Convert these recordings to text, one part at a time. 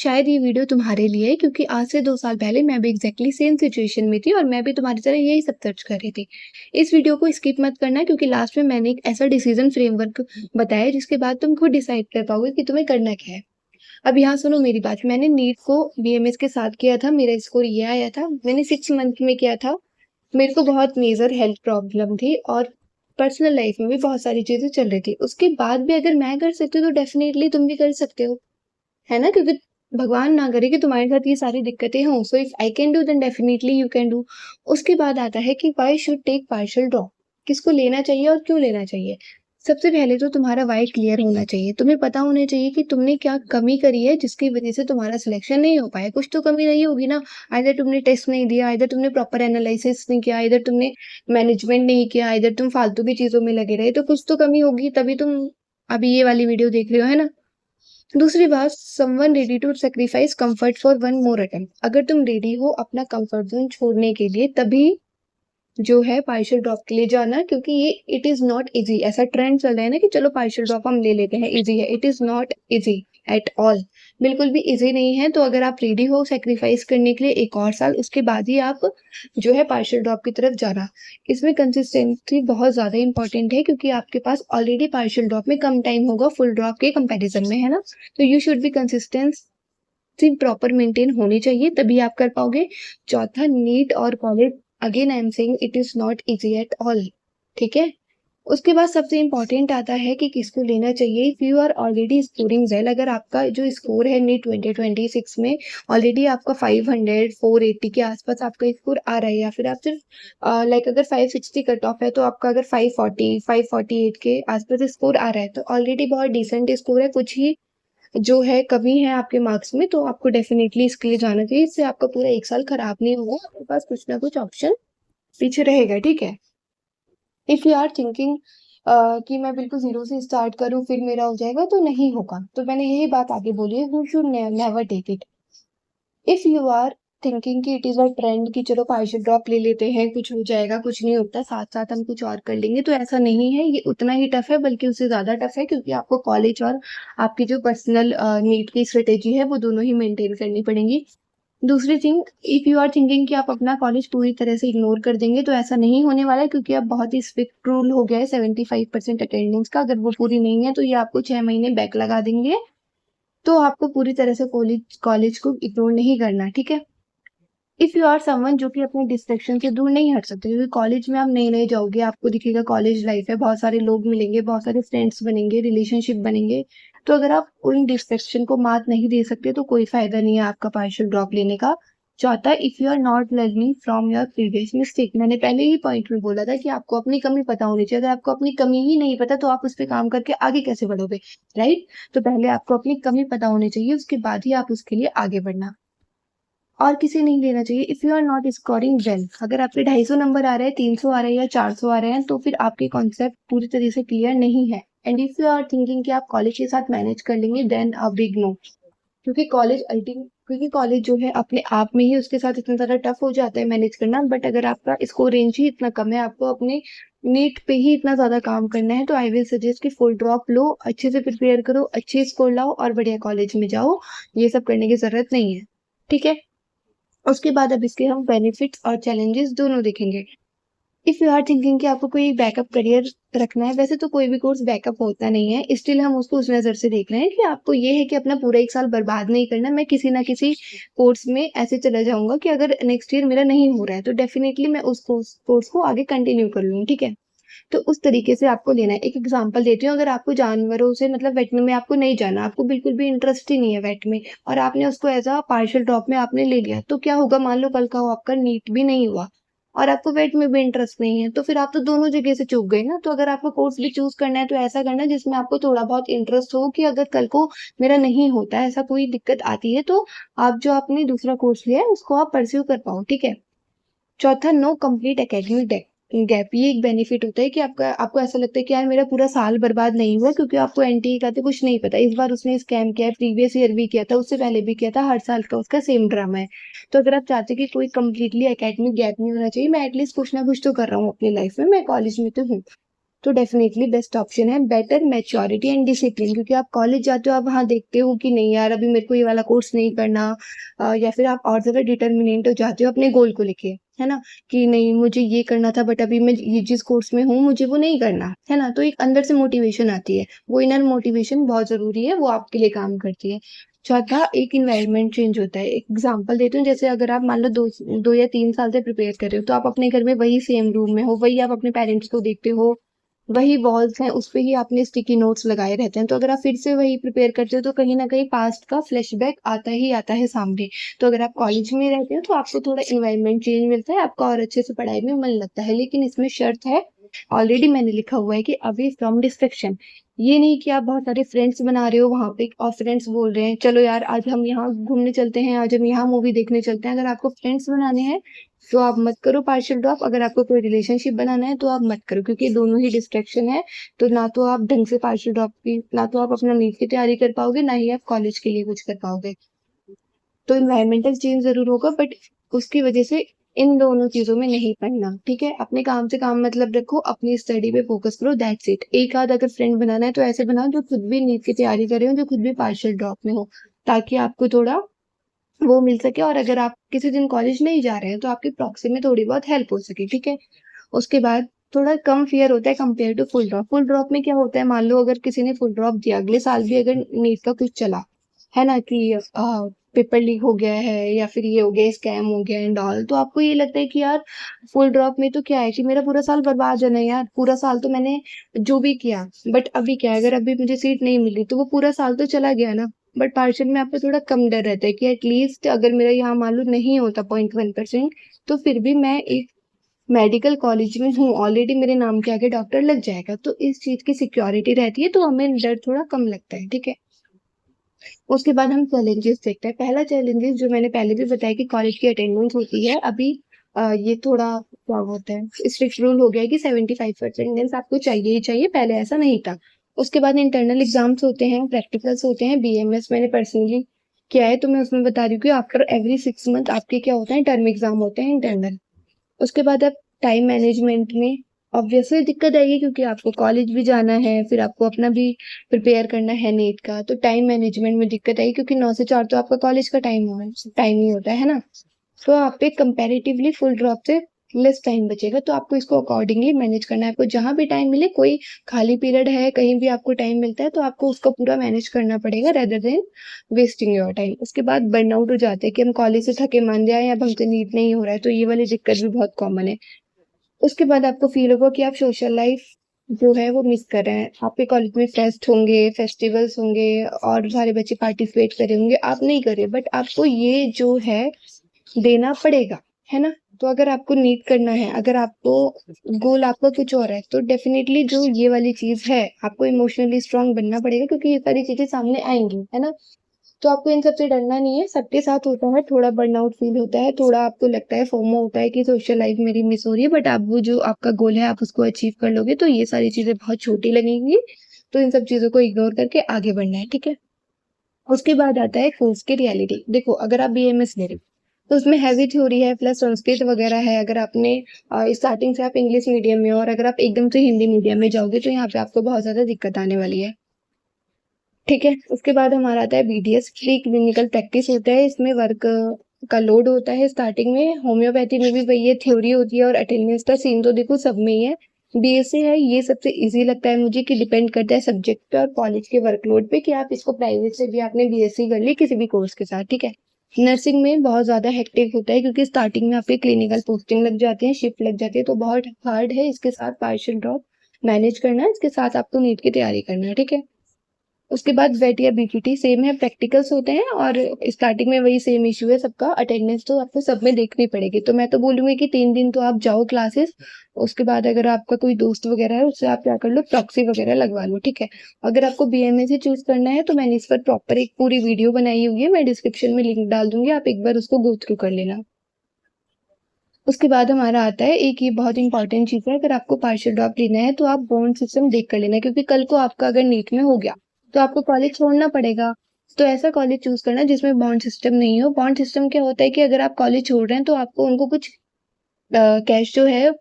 शायद ये वीडियो तुम्हारे लिए है क्योंकि आज से 2 साल पहले मैं भी एग्ज़ैक्टली सेम सिचुएशन में थी और मैं भी तुम्हारी तरह यही सब सर्च कर रही थी। इस वीडियो को स्किप मत करना क्योंकि लास्ट में मैंने एक ऐसा डिसीज़न फ्रेमवर्क बताया जिसके बाद तुम खुद डिसाइड कर पाओगे कि तुम्हें करना क्या है। अब यहाँ सुनो मेरी बात, मैंने नीट को बीएमएस के साथ किया था, मेरा स्कोर ये आया था। मैंने 6 मंथ में किया था। मेरे को बहुत मेजर हेल्थ प्रॉब्लम थी और पर्सनल लाइफ में भी बहुत सारी चीज़ें चल रही थी। उसके बाद भी अगर मैं कर सकती हूँ तो डेफ़िनेटली तुम भी कर सकते हो। है ना? क्योंकि भगवान ना करे कि तुम्हारे साथ ये सारी दिक्कतें हों, so if I can do then definitely you can do. उसके बाद आता है कि why should take partial drop? किसको लेना चाहिए और क्यों लेना चाहिए? सबसे पहले तो तुम्हारा व्हाई क्लियर होना चाहिए। तुम्हें पता होना चाहिए कि तुमने क्या कमी करी है जिसकी वज़ह से तुम्हारा सिलेक्शन नहीं हो पाया। कुछ तो कमी रही होगी ना, आइदर तुमने टेस्ट नहीं दिया, आइदर तुमने प्रॉपर एनालिसिस नहीं किया, आइदर तुमने मैनेजमेंट नहीं किया, आइदर तुम फालतू की चीज़ों में लगे रहे, तो कुछ तो कमी होगी तभी तुम अभी ये वाली वीडियो देख रहे हो, है ना? दूसरी बात, someone ready to sacrifice comfort for one more attempt. अगर तुम रेडी हो अपना कंफर्ट जोन छोड़ने के लिए तभी जो है पार्शियल ड्रॉप के लिए जाना, क्योंकि ये इट इज नॉट इजी। ऐसा ट्रेंड चल रहा है ना कि चलो पार्शियल ड्रॉप हम ले लेते हैं, इजी है। It is not easy at all. बिल्कुल भी इजी नहीं है। तो अगर आप रेडी हो सेक्रीफाइस करने के लिए एक और साल, उसके बाद ही आप जो है पार्शियल ड्रॉप की तरफ जाना। इसमें कंसिस्टेंसी बहुत ज्यादा इंपॉर्टेंट है क्योंकि आपके पास ऑलरेडी पार्शियल ड्रॉप में कम टाइम होगा फुल ड्रॉप के कंपेरिजन में, है ना? तो you should be consistency proper maintain होनी चाहिए, तभी आप कर पाओगे। चौथा, नीट और college, again I am saying it is not easy at all. ठीक है? उसके बाद सबसे इम्पोर्टेंट आता है कि किसको लेना चाहिए। If you are already scoring well, अगर आपका जो स्कोर है नीट 2026 में ऑलरेडी आपका 500 480 के आसपास आपका स्कोर आ रहा है, या फिर आप सिर्फ लाइक अगर 560 कट ऑफ है तो आपका अगर 540 548 के आसपास स्कोर आ रहा है तो ऑलरेडी बहुत डिसेंट स्कोर है। कुछ ही जो है कमी है आपके मार्क्स में, तो आपको डेफिनेटली इसके लिए जाना चाहिए। इससे आपका पूरा एक साल खराब नहीं होगा, आपके पास कुछ ना कुछ ऑप्शन पीछे रहेगा। ठीक है? इफ यू आर थिंकिंग कि मैं बिल्कुल जीरो से स्टार्ट करूं फिर मेरा हो जाएगा, तो नहीं होगा। तो मैंने यही बात आगे बोली है, you should never take it. If you are thinking कि इट इज अ ट्रेंड कि चलो पार्शियल ड्रॉप ले लेते हैं, कुछ हो जाएगा, कुछ नहीं होता, साथ साथ हम कुछ और कर लेंगे, तो ऐसा नहीं है। ये उतना ही टफ है, बल्कि उससे ज्यादा टफ है, क्योंकि आपको कॉलेज और आपकी जो पर्सनल नीड की स्ट्रेटेजी है वो दोनों ही मेंटेन करनी पड़ेंगी। दूसरी thing, if you are thinking कि आप अपना कॉलेज पूरी तरह से इग्नोर कर देंगे, तो ऐसा नहीं होने वाला है, क्योंकि अब बहुत ही स्ट्रिक्ट रूल हो गया है 75% अटेंडेंस का। अगर वो पूरी नहीं है तो ये आपको 6 महीने बैक लगा देंगे। तो आपको पूरी तरह से कॉलेज कॉलेज को इग्नोर नहीं करना। ठीक है? इफ यू आर समवन जो कि अपने डिस्ट्रैक्शन से दूर नहीं हट सकते, क्योंकि कॉलेज में आप नए नए जाओगे, आपको दिखेगा कॉलेज लाइफ है, बहुत सारे लोग मिलेंगे, बहुत सारे फ्रेंड्स बनेंगे, रिलेशनशिप बनेंगे। तो अगर आप उन डिस्ट्रैक्शन को मात नहीं दे सकते तो कोई फायदा नहीं है आपका पार्शियल ड्रॉप लेने का। चौथा, if you are not learning from your previous mistake. मैंने पहले ही पॉइंट में बोला था कि आपको अपनी कमी पता होनी चाहिए। अगर आपको अपनी कमी ही नहीं पता तो आप उस पर काम करके आगे कैसे बढ़ोगे? राइट? तो पहले आपको अपनी कमी पता होनी चाहिए, उसके बाद ही आप उसके लिए आगे बढ़ना। और किसी नहीं लेना चाहिए। If you are not scoring well, अगर आपके 250 नंबर आ रहे हैं, 300 आ रहे हैं या 400 आ रहे हैं, तो फिर आपके कॉन्सेप्ट पूरी तरह से क्लियर नहीं है। And if you are thinking कि आप कॉलेज के साथ मैनेज कर लेंगे, देन अ बिग नो। क्योंकि कॉलेज जो है अपने आप में ही उसके साथ इतना ज्यादा टफ हो जाता है मैनेज करना। बट अगर आपका स्कोर रेंज ही इतना कम है, आपको अपने नीट पे ही इतना ज्यादा काम करना है, तो आई विल सजेस्ट कि फुल ड्रॉप लो, अच्छे से प्रिपेयर करो, अच्छे स्कोर लाओ और बढ़िया कॉलेज में जाओ। ये सब करने की जरूरत नहीं है। ठीक है? उसके बाद अब इसके हम बेनिफिट्स और चैलेंजेस दोनों देखेंगे। इफ यू आर थिंकिंग कि आपको कोई बैकअप करियर रखना है, वैसे तो कोई भी कोर्स बैकअप होता नहीं है, स्टिल हम उसको उस नजर से देख रहे हैं कि आपको ये है कि अपना पूरा एक साल बर्बाद नहीं करना। मैं किसी ना किसी कोर्स में ऐसे चला जाऊंगा कि अगर नेक्स्ट ईयर मेरा नहीं हो रहा है तो डेफिनेटली मैं उस कोर्स को आगे कंटिन्यू कर लूंगी। ठीक है? तो उस तरीके से आपको लेना है। एक एग्जांपल देती हूँ, अगर आपको जानवरों से मतलब वेट में आपको नहीं जाना, आपको बिल्कुल भी इंटरेस्ट ही नहीं है वेट में, और आपने उसको एज अ पार्शियल ड्रॉप में आपने ले लिया, तो क्या होगा? मान लो कल का आपका नीट भी नहीं हुआ और आपको वेट में भी इंटरेस्ट नहीं है, तो फिर आप तो दोनों जगह से चूक गए ना। तो अगर आपको कोर्स भी चूज करना है तो ऐसा करना जिसमें आपको थोड़ा बहुत इंटरेस्ट हो, कि अगर कल को मेरा नहीं होता है, ऐसा कोई दिक्कत आती है, तो आप जो आपने दूसरा कोर्स लिया है उसको आप परस्यू कर पाओ। ठीक है? चौथा, नो कंप्लीट एकेडमिक गैप। ये एक बेनिफिट होता है कि आपको ऐसा लगता है कि यार मेरा पूरा साल बर्बाद नहीं हुआ, क्योंकि आपको एनटीए का तो कुछ नहीं पता। इस बार उसने स्कैम किया है, प्रीवियस ईयर भी किया था, उससे पहले भी किया था, हर साल का उसका सेम ड्रामा है। तो अगर आप चाहते हैं कि कोई कंप्लीटली एकेडमिक गैप नहीं होना चाहिए, मैं एटलीस्ट कुछ ना कुछ तो कर रहा हूँ अपनी लाइफ में, मैं कॉलेज में तो हूँ, तो डेफिनेटली बेस्ट ऑप्शन है बेटर मैच्योरिटी एंड डिसिप्लिन, क्योंकि आप कॉलेज जाते हो, आप वहाँ देखते हो कि नहीं यार अभी मेरे को ये वाला कोर्स नहीं करना, या फिर आप और ज़्यादा डिटर्मिनेंट हो जाते हो अपने गोल को लेके, है ना? कि नहीं मुझे ये करना था बट अभी मैं ये जिस कोर्स में हूँ मुझे वो नहीं करना, है ना? तो एक अंदर से मोटिवेशन आती है, वो इनर मोटिवेशन बहुत ज़रूरी है, वो आपके लिए काम करती है। चौथा एक एनवायरनमेंट चेंज होता है। एक एग्जांपल देती हूँ, जैसे अगर आप मान लो 2 या 3 साल से प्रिपेयर कर रहे हो, तो आप अपने घर में वही सेम रूम में हो, वही आप अपने पेरेंट्स को देखते हो, वही वॉल्स हैं, उस पे ही आपने स्टिकी नोट्स लगाए रहते हैं। तो अगर आप फिर से वही प्रिपेयर करते हो तो कहीं न कहीं पास्ट का फ्लैशबैक आता ही आता है सामने। तो अगर आप कॉलेज में रहते हो तो आपको थोड़ा एनवायरनमेंट चेंज मिलता है, आपका और अच्छे से पढ़ाई में मन लगता है। लेकिन इसमें शर्त है, ऑलरेडी मैंने लिखा हुआ है कि अवे फ्रॉम डिस्ट्रैक्शन। ये नहीं कि आप बहुत सारे फ्रेंड्स बना रहे हो वहाँ पे और फ्रेंड्स बोल रहे हैं चलो यार आज हम यहाँ घूमने चलते हैं, आज हम यहाँ मूवी देखने चलते हैं। अगर आपको फ्रेंड्स बनाने हैं तो आप मत करो पार्शियल ड्रॉप, अगर आपको कोई रिलेशनशिप बनाना है तो आप मत करो, क्योंकि दोनों ही डिस्ट्रैक्शन है। तो ना तो आप ढंग से पार्शियल ड्रॉप की, ना तो आप अपना नीट की तैयारी कर पाओगे, ना ही आप कॉलेज के लिए कुछ कर पाओगे। तो एनवायरमेंटल चेंज ज़रूर होगा बट उसकी वजह से इन दोनों चीज़ों में नहीं पड़ना, ठीक है? अपने काम से काम मतलब रखो, अपनी स्टडी पे फ़ोकस करो, दैट्स इट। एक आध अगर फ्रेंड बनाना है तो ऐसे बनाओ जो खुद भी नीट की तैयारी कर रहे हो, जो खुद भी पार्शियल ड्रॉप में हो, ताकि आपको थोड़ा वो मिल सके और अगर आप किसी दिन कॉलेज नहीं जा रहे हैं तो आपकी प्रॉक्सी में थोड़ी बहुत हेल्प हो सके, ठीक है? उसके बाद थोड़ा कम फ़ियर होता है compare to full drop. Full drop में क्या होता है, मान लो अगर किसी ने फुल ड्रॉप दिया, अगले साल भी अगर नीट का कुछ चला, है ना? कि पेपर लीक हो गया है या फिर ये हो गया, स्कैम हो गया एंड ऑल, तो आपको ये लगता है कि यार फुल ड्रॉप में तो क्या है कि मेरा पूरा साल बर्बाद है ना यार, पूरा साल तो मैंने जो भी किया, बट अभी क्या है अगर अभी मुझे सीट नहीं मिली तो वो पूरा साल तो चला गया ना। बट पार्शियल में आपको थोड़ा कम डर रहता है कि एटलीस्ट अगर मेरा यहाँ मान लो नहीं होता 0.1% तो फिर भी मैं एक मेडिकल कॉलेज में हूँ, ऑलरेडी मेरे नाम के आगे डॉक्टर लग जाएगा, तो इस चीज़ की सिक्योरिटी रहती है, तो हमें डर थोड़ा कम लगता है, ठीक है? उसके बाद हम चैलेंजेस देखते हैं। पहला चैलेंजेस जो मैंने पहले भी बताया कि कॉलेज की अटेंडेंस होती है, अभी ये थोड़ा क्या होता है स्ट्रिक्ट रूल हो गया है कि 75% अटेंडेंस आपको चाहिए ही चाहिए, पहले ऐसा नहीं था। उसके बाद इंटरनल एग्जाम्स होते हैं, प्रैक्टिकल्स होते हैं, बीएमएस मैंने पर्सनली किया है तो मैं उसमें बता रही हूँ कि आफ्टर एवरी 6 मंथ आपके क्या होता है टर्म एग्जाम होते हैं इंटरनल। उसके बाद आप टाइम मैनेजमेंट में ऑब्वियसली दिक्कत आएगी क्योंकि आपको कॉलेज भी जाना है, फिर आपको अपना भी प्रिपेयर करना है नीट का, तो टाइम मैनेजमेंट में दिक्कत आएगी क्योंकि 9 से 4 तो आपका कॉलेज का टाइम ही होता है ना? तो आप पे कंपैरेटिवली फुल ड्रॉप से लेस टाइम बचेगा, तो आपको इसको अकॉर्डिंगली मैनेज करना है। आपको जहाँ भी टाइम मिले, कोई खाली पीरियड है, कहीं भी आपको टाइम मिलता है, तो आपको उसको पूरा मैनेज करना पड़ेगा rather than wasting your time. उसके बाद बर्नआउट हो जाते हैं कि हम कॉलेज से थके मान जाए, अब हमसे नीट नहीं हो रहा है, तो ये वाली दिक्कत भी बहुत कॉमन है। उसके बाद आपको फ़ील होगा कि आप सोशल लाइफ़ जो है वो मिस कर रहे हैं। आपके कॉलेज में फेस्ट होंगे, फेस्टिवल्स होंगे और सारे बच्चे पार्टिसिपेट कर रहे होंगे, आप नहीं कर रहे बट आपको ये जो है देना पड़ेगा, है ना? तो अगर आपको नीट करना है, अगर आपको गोल आपका कुछ और है, तो डेफ़िनेटली जो ये वाली चीज़ है, आपको इमोशनली स्ट्रॉन्ग बनना पड़ेगा क्योंकि ये सारी चीज़ें सामने आएँगी, है ना? तो आपको इन सब से डरना नहीं है, सबके साथ होता है, थोड़ा बर्नआउट फ़ील होता है, थोड़ा आपको लगता है फोमो होता है कि सोशल लाइफ़ मेरी मिस हो रही है, बट आप वो जो आपका गोल है, आप उसको अचीव कर लोगे, तो ये सारी चीज़ें बहुत छोटी लगेंगी, तो इन सब चीज़ों को इग्नोर करके आगे बढ़ना है, ठीक है? उसके बाद आता है कोर्स की रियलिटी। देखो, अगर आप बीएमएस ले रहे हो, तो उसमें हेवी थ्योरी है प्लस संस्कृत वगैरह है, अगर आपने स्टार्टिंग से आप इंग्लिश मीडियम में हो और अगर आप एकदम से हिंदी मीडियम में जाओगे, तो यहाँ पे आपको बहुत ज़्यादा दिक्कत आने वाली है। ठीक है, उसके बाद हमारा आता है बीडीएस प्री क्लिनिकल प्रैक्टिस होता है, इसमें वर्क का लोड होता है स्टार्टिंग में, होम्योपैथी में भी वही है, थ्योरी होती है और अटेंडेंस का सीन तो देखो सब में ही है। बीएससी है, ये सबसे इजी लगता है मुझे कि डिपेंड करता है सब्जेक्ट पे और कॉलेज के वर्कलोड पे कि आप इसको प्राइवेट से भी आपने बीएससी कर ली किसी भी कोर्स के साथ, ठीक है। नर्सिंग में बहुत ज़्यादा हेक्टिक होता है क्योंकि स्टार्टिंग में आपकी क्लिनिकल पोस्टिंग लग जाती है, शिफ्ट लग जाती है, तो बहुत हार्ड है, इसके साथ पार्शियल ड्रॉप मैनेज करना, इसके साथ आपको नीट की तैयारी करना है, ठीक है। उसके बाद वेट या बीपीटी सेम है, प्रैक्टिकल्स होते हैं और स्टार्टिंग में वही सेम इशू है सबका, अटेंडेंस तो आपको सब में देखनी पड़ेगी। तो मैं तो बोलूँगी कि 3 दिन तो आप जाओ क्लासेस, उसके बाद अगर आपका कोई दोस्त वगैरह है उससे आप क्या कर लो प्रॉक्सी वगैरह लगवा लो, ठीक है। अगर आपको बीएमएस ही चूज़ करना है तो मैंने इस पर प्रॉपर एक पूरी वीडियो बनाई हुई है, मैं डिस्क्रिप्शन में लिंक डाल दूँगी, आप एक बार उसको गो थ्रू कर लेना। उसके बाद हमारा आता है एक ये बहुत इंपॉर्टेंट चीज़ है, अगर आपको पार्शियल ड्रॉप लेना है तो आप बॉन्ड सिस्टम देख कर लेना, क्योंकि कल को आपका अगर नीट में हो गया तो आपको कॉलेज छोड़ना पड़ेगा। तो ऐसा कॉलेज चूज़ करना जिसमें बॉन्ड सिस्टम नहीं हो। बॉन्ड सिस्टम क्या होता है कि अगर आप कॉलेज छोड़ रहे हैं तो आपको उनको कुछ कैश जो है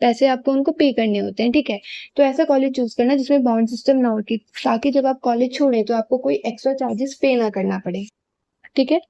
पैसे आपको उनको पे करने होते हैं, ठीक है? तो ऐसा कॉलेज चूज़ करना जिसमें बॉन्ड सिस्टम ना हो, कि ताकि जब आप कॉलेज छोड़ें तो आपको कोई एक्स्ट्रा चार्जेस पे ना करना पड़े, ठीक है?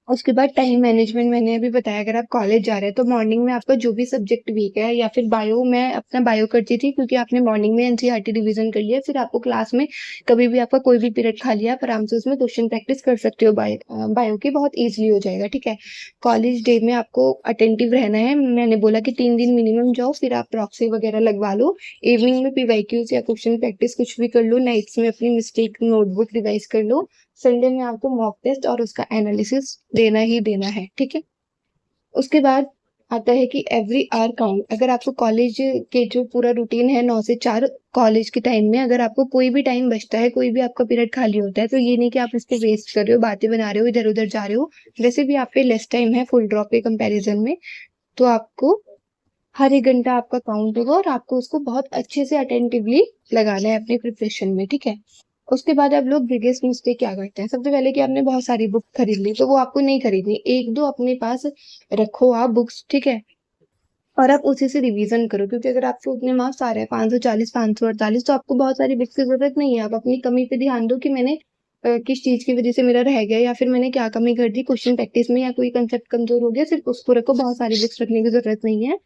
उसके बाद टाइम मैनेजमेंट मैंने अभी बताया, अगर आप कॉलेज जा रहे हैं तो मॉर्निंग में आपका जो भी सब्जेक्ट वीक है, या फिर बायो, मैं अपना बायो करती थी क्योंकि आपने मॉर्निंग में एनसीईआरटी रिवीजन कर लिया, फिर आपको क्लास में कभी भी आपका कोई भी पीरियड खाली है, आप आराम से उसमें क्वेश्चन प्रैक्टिस कर सकते हो, बायो की बहुत ईजिली हो जाएगा, ठीक है? कॉलेज डे में आपको अटेंटिव रहना है, मैंने बोला कि 3 दिन मिनिमम जाओ, फिर आप प्रॉक्सी वगैरह लगवा लो, इवनिंग में पीवाईक्यूज या क्वेश्चन प्रैक्टिस कुछ भी कर लो, नाइट्स में अपनी मिस्टेक नोटबुक रिवाइज कर लो, संडे में आपको मॉक टेस्ट और उसका एनालिसिस देना ही देना है, ठीक है? उसके बाद आता है कि एवरी आवर काउंट। अगर आपको कॉलेज के जो पूरा रूटीन है 9 से 4 कॉलेज के टाइम में, अगर आपको कोई भी टाइम बचता है, कोई भी आपका पीरियड खाली होता है, तो ये नहीं कि आप इसको वेस्ट कर रहे हो, बातें बना रहे हो, इधर-उधर जा रहे हो। वैसे भी आप पे लेस टाइम है फुल ड्रॉप के कंपैरिजन में, तो आपको हर 1 घंटा आपका काउंट होगा और आपको उसको बहुत अच्छे से अटेंटिवली लगाना है अपनी प्रिपरेशन में, ठीक है? उसके बाद आप लोग बिगेस्ट मिस्टेक क्या करते हैं? सबसे पहले कि आपने बहुत सारी बुक खरीद ली, तो वो आपको नहीं खरीदनी। 1-2 अपने पास रखो आप बुक्स, ठीक है? और आप उसी से रिवीजन करो, क्योंकि अगर आपको उतने मार्क्स आ रहे हैं 540, 548, तो आपको बहुत सारी बुक्स की ज़रूरत नहीं है। आप अपनी कमी पे ध्यान दो कि मैंने किस चीज़ की वज़ह से मेरा रह गया, या फिर मैंने क्या कमी कर दी क्वेश्चन प्रैक्टिस में, या कोई कंसेप्ट कमज़ोर हो गया, सिर्फ़ उसको रखो, बहुत सारी बुक्स रखने की ज़रूरत नहीं है।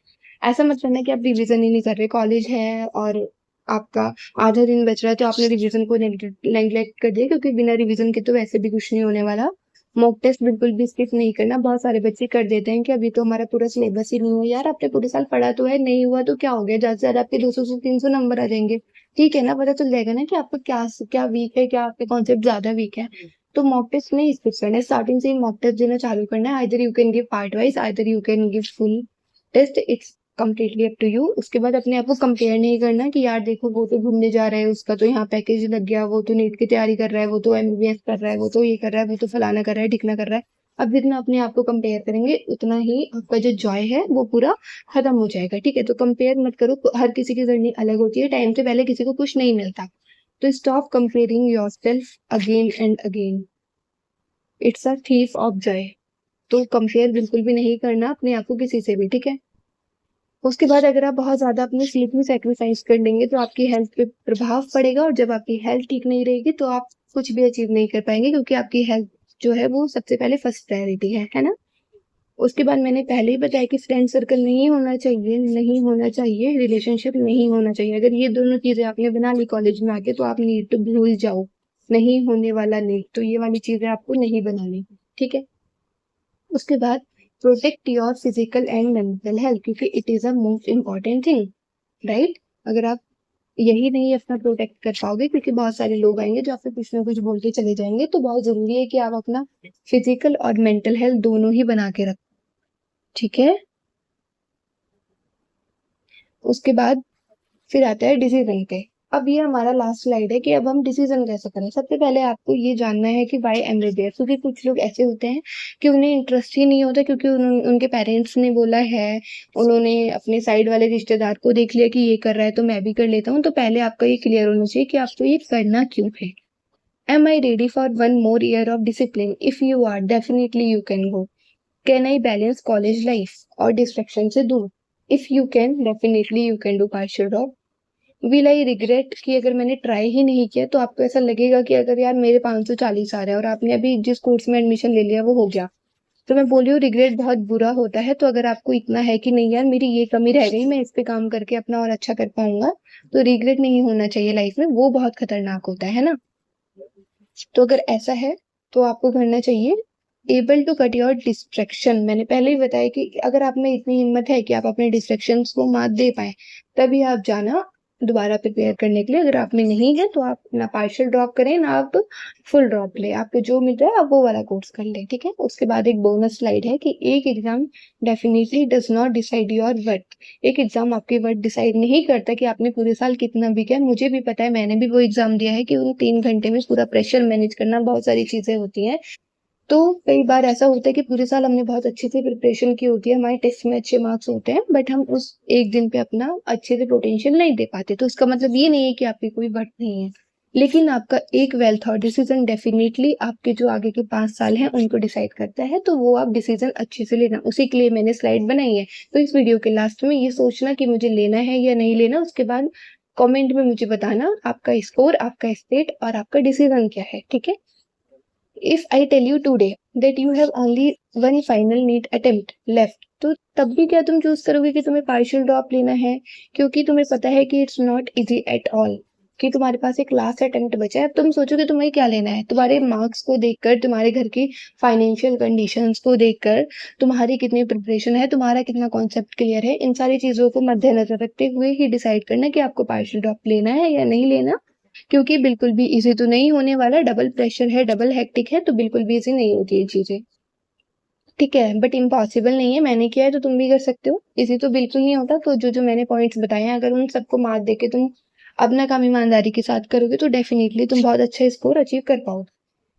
ऐसा मत करना कि आप रिवीजन ही नहीं कर रहे, कॉलेज है और आपका आधा दिन बच रहा है, तो आपने रिवीजन को नेग्लेक्ट कर दिया, क्योंकि बिना रिवीजन के तो वैसे भी कुछ नहीं होने वाला। मॉक टेस्ट बिल्कुल भी स्किप नहीं करना। बहुत सारे बच्चे कर देते हैं कि अभी तो हमारा पूरा सिलेबस ही नहीं हुआ। यार आपने पूरे साल पढ़ा तो है, नहीं हुआ तो क्या हो गया? ज़्यादा से ज़्यादा आपके 200 से 300 नंबर आ जाएँगे। ठीक है ना, पता चल जाएगा ना कि आपका क्या क्या वीक है, क्या आपके कॉन्सेप्ट ज़्यादा वीक है। तो मॉक टेस्ट नहीं स्किप करना है, स्टार्टिंग से ही मॉक टेस्ट देना चालू करना है। Either you can give part wise, either you can give full test, it's completely up to you. उसके बाद अपने आप को कंपेयर नहीं करना कि यार देखो वो तो घूमने जा रहा है, उसका तो यहाँ पैकेज लग गया, वो तो नीट की तैयारी कर रहा है, वो तो एमबीबीएस कर रहा है, वो तो ये कर रहा है, वो तो फलाना कर रहा है, ढिकना कर रहा है। अब जितना अपने आप को कंपेयर करेंगे, उतना ही आपका जो जॉय है वो पूरा खत्म हो जाएगा, ठीक है? तो कंपेयर मत करो, हर किसी की जर्नी अलग होती है, टाइम से पहले किसी को कुछ नहीं मिलता। तो stop comparing yourself again and again, it's a thief of Joy. तो कंपेयर बिल्कुल भी नहीं करना अपने आप को किसी से भी, ठीक है? उसके बाद अगर आप बहुत ज़्यादा अपनी स्लीप में सैक्रिफाइस कर देंगे, तो आपकी हेल्थ पे प्रभाव पड़ेगा, और जब आपकी हेल्थ ठीक नहीं रहेगी, तो आप कुछ भी अचीव नहीं कर पाएँगे, क्योंकि आपकी हेल्थ जो है वो सबसे पहले फर्स्ट प्रायोरिटी है ना? उसके बाद मैंने पहले ही बताया कि फ्रेंड सर्कल नहीं होना चाहिए, नहीं होना चाहिए, रिलेशनशिप नहीं होना चाहिए। अगर ये दोनों चीज़ें आपने बना ली कॉलेज में आके, तो आप नीट तो भूल जाओ, नहीं होने वाला नीट, तो ये वाली चीज़ें आपको नहीं बनानी, ठीक है? उसके बाद protect your physical and mental health, क्योंकि it is a most important thing, right? अगर आप यही नहीं अपना प्रोटेक्ट कर पाओगे, क्योंकि बहुत सारे लोग आएंगे जो आपसे कुछ ना कुछ बोल के चले जाएंगे, तो बहुत जरूरी है कि आप अपना फिजिकल और मेंटल हेल्थ दोनों ही बना के रखें, ठीक है? उसके बाद फिर आता है डिसीजन पे। अब ये हमारा लास्ट स्लाइड है कि अब हम डिसीजन कैसे करें। सबसे पहले आपको ये जानना है कि व्हाई एमबीबीएस, क्योंकि कुछ लोग ऐसे होते हैं कि उन्हें इंटरेस्ट ही नहीं होता, क्योंकि उनके पेरेंट्स ने बोला है, उन्होंने अपने साइड वाले रिश्तेदार को देख लिया कि ये कर रहा है तो मैं भी कर लेता हूँ। तो पहले आपका ये क्लियर होना चाहिए कि आपको ये करना क्यों है। Am I ready for one more year of discipline? If you are, definitely you can go. Can I balance college life और डिस्ट्रैक्शन से दूर? If you can, definitely you can do partial drop. Will I regret, कि अगर मैंने try ही नहीं किया, तो आपको ऐसा लगेगा कि अगर यार मेरे 540 आ रहे हैं और आपने अभी जिस कोर्स में एडमिशन ले लिया वो हो गया, तो मैं बोली हूँ रिग्रेट बहुत बुरा होता है। तो अगर आपको इतना है कि नहीं यार मेरी ये कमी रह गई, मैं इस पे काम करके अपना और अच्छा कर पाऊंगा, तो रिग्रेट नहीं होना चाहिए लाइफ में, वो बहुत खतरनाक होता है ना? तो अगर ऐसा है तो आपको करना चाहिए able to cut your distraction. मैंने पहले ही बताया कि अगर आप में इतनी हिम्मत है कि आप अपने डिस्ट्रैक्शंस को मात दे पाए, तभी आप जाना दोबारा प्रिपेयर करने के लिए। अगर आप में नहीं है तो आप ना पार्शियल ड्रॉप करें, ना आप फुल ड्रॉप ले, आपको जो मिल रहा है आप वो वाला कोर्स कर ले, ठीक है? उसके बाद एक बोनस स्लाइड है कि एक exam definitely does not decide your worth. एक एग्जाम आपकी वर्थ डिसाइड नहीं करता कि आपने पूरे साल कितना भी किया। मुझे भी पता है, मैंने भी वो एग्जाम दिया है कि उन 3 घंटे में पूरा प्रेशर मैनेज करना, बहुत सारी चीजें होती हैं। तो कई बार ऐसा होता है कि पूरे साल हमने बहुत अच्छे से प्रिपरेशन की होती है, हमारे टेस्ट में अच्छे मार्क्स होते हैं, बट हम उस एक दिन पे अपना अच्छे से पोटेंशियल नहीं दे पाते। तो इसका मतलब ये नहीं है कि आपकी कोई वर्थ नहीं है, लेकिन आपका एक वेल थॉट डिसीजन डेफिनेटली आपके जो आगे के 5 साल हैं उनको डिसाइड करता है, तो वो आप डिसीजन अच्छे से लेना। उसी के लिए मैंने स्लाइड बनाई है। तो इस वीडियो के लास्ट में ये सोचना कि मुझे लेना है या नहीं लेना, उसके बाद कमेंट में मुझे बताना आपका स्कोर, आपका स्टेट और आपका डिसीजन क्या है, ठीक है? If I tell you today that you have only one final NEET attempt left, तो तब भी क्या तुम चूज करोगे कि तुम्हें पार्शियल ड्रॉप लेना है? क्योंकि तुम्हें पता है कि it's not easy at all, कि तुम्हारे पास एक लास्ट अटेम्प्ट बचा है। अब तुम सोचोगे तुम्हें क्या लेना है? तुम्हारे मार्क्स को देखकर, तुम्हारे घर की फाइनेंशियल कंडीशंस को देखकर, तुम्हारी कितनी प्रिपरेशन है, तुम्हारा कितना कॉन्सेप्ट क्लियर है, इन सारी चीजों को मद्देनजर रखते हुए ही डिसाइड करना कि आपको पार्शियल ड्रॉप लेना है या नहीं लेना। क्योंकि बिल्कुल भी इजी तो नहीं होने वाला, डबल प्रेशर है, डबल हेक्टिक है, तो बिल्कुल भी इजी नहीं होती ये चीजें, ठीक है? बट इम्पॉसिबल नहीं है, मैंने किया है तो तुम भी कर सकते हो। इजी तो बिल्कुल नहीं होता। तो जो जो मैंने पॉइंट्स बताए हैं, अगर उन सबको मार्क देके तुम अपना काम ईमानदारी के साथ करोगे तो डेफिनेटली तुम बहुत अच्छा स्कोर अचीव कर पाओगे,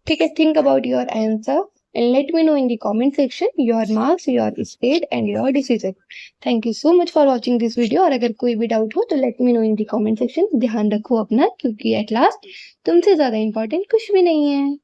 ठीक है? Think about your answer and let me know in the comment section your marks, your state and your decision. Thank you so much for watching this video। और अगर कोई भी डाउट हो तो let me know in the comment section। ध्यान रखो अपना, क्योंकि at last तुमसे ज्यादा important कुछ भी नहीं है।